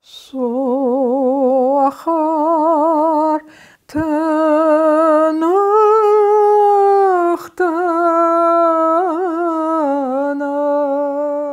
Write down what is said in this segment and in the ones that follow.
Su akar tınıktan ak.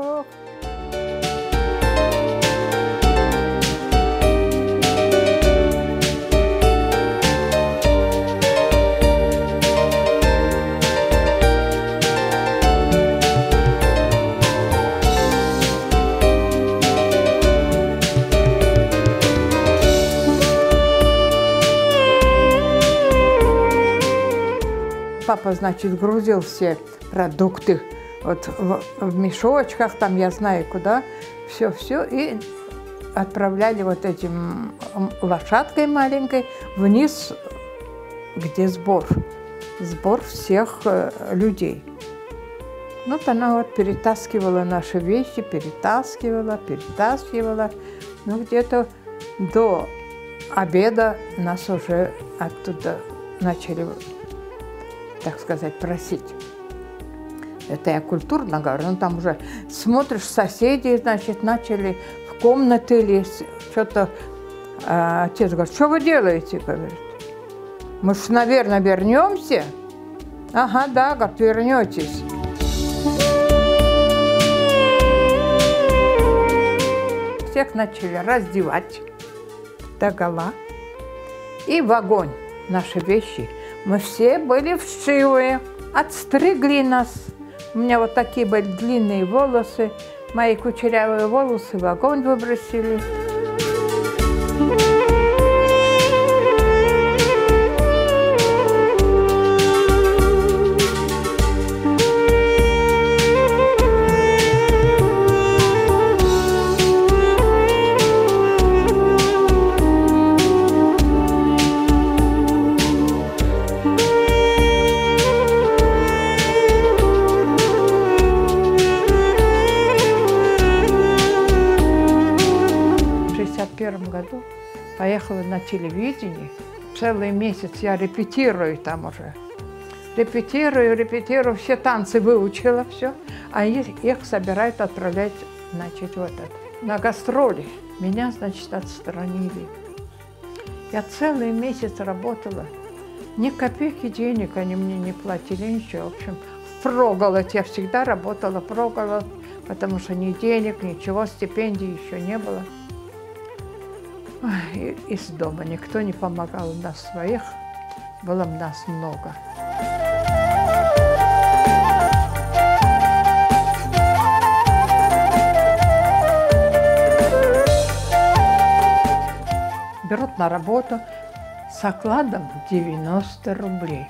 Папа, значит, грузил все продукты вот в мешочках, там я знаю куда, все, и отправляли вот этим лошадкой маленькой вниз, где сбор всех людей. Вот она вот перетаскивала наши вещи, перетаскивала. Ну, где-то до обеда нас уже оттуда начали, так сказать, просить. Это я культурно говорю, ну там уже смотришь, соседи, значит, начали в комнаты лезть, что-то. Отец говорит, что вы делаете, говорит. Мы ж, наверное, вернемся. Ага, да, говорит, вернетесь. Всех начали раздевать догола и в огонь наши вещи. Мы все были вшивые, отстригли нас. У меня вот такие были длинные волосы, мои кучерявые волосы в огонь выбросили. В 1951 году поехала на телевидение. Целый месяц я репетирую там уже. Репетирую, все танцы выучила, все. А их собирают отправлять, значит, вот это, на гастроли. Меня, значит, отстранили. Я целый месяц работала. Ни копейки денег они мне не платили, ничего. В общем, впроголодь. Я всегда работала впроголодь, потому что ни денег, ничего, стипендий еще не было. И из дома никто не помогал, у нас своих было нас много. Берут на работу с окладом 90 рублей.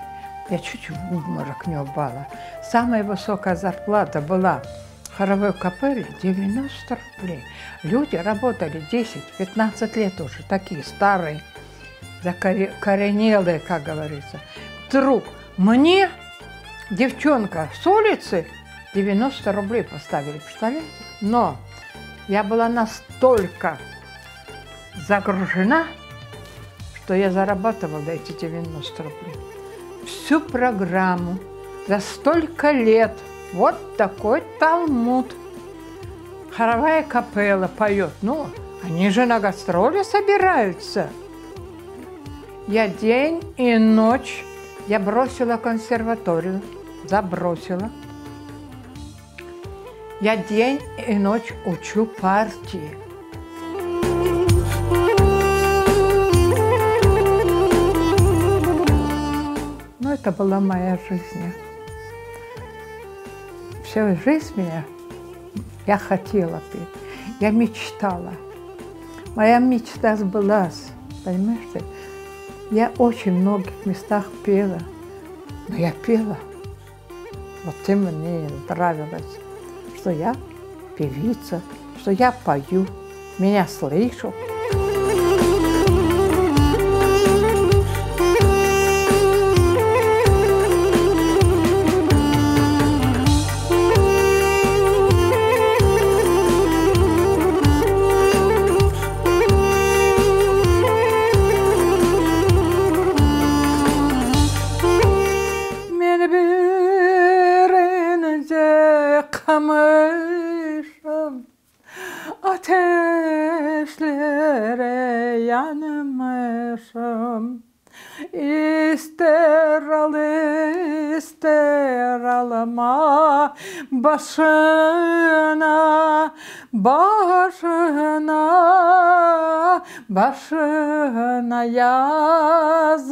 Я чуть в обморок не упала. Самая высокая зарплата была в хоровой капелле 90 рублей. Люди работали 10-15 лет уже, такие старые, закоренелые, как говорится. Вдруг мне, девчонка с улицы, 90 рублей поставили, представляете? Но я была настолько загружена, что я зарабатывала эти 90 рублей. Всю программу за столько лет. Вот такой талмуд. Хоровая капелла поет. Ну, они же на гастроли собираются. Я день и ночь, я бросила консерваторию, забросила. Я день и ночь учу партии. Ну, это была моя жизнь. Всю жизнь я хотела петь, я мечтала. Моя мечта сбылась, понимаете? Я очень в многих местах пела, но я пела. Вот им мне нравилось, что я певица, что я пою, меня слышат. ateşlere yanmışım. İster al ister alma başına, başına yazılmışa.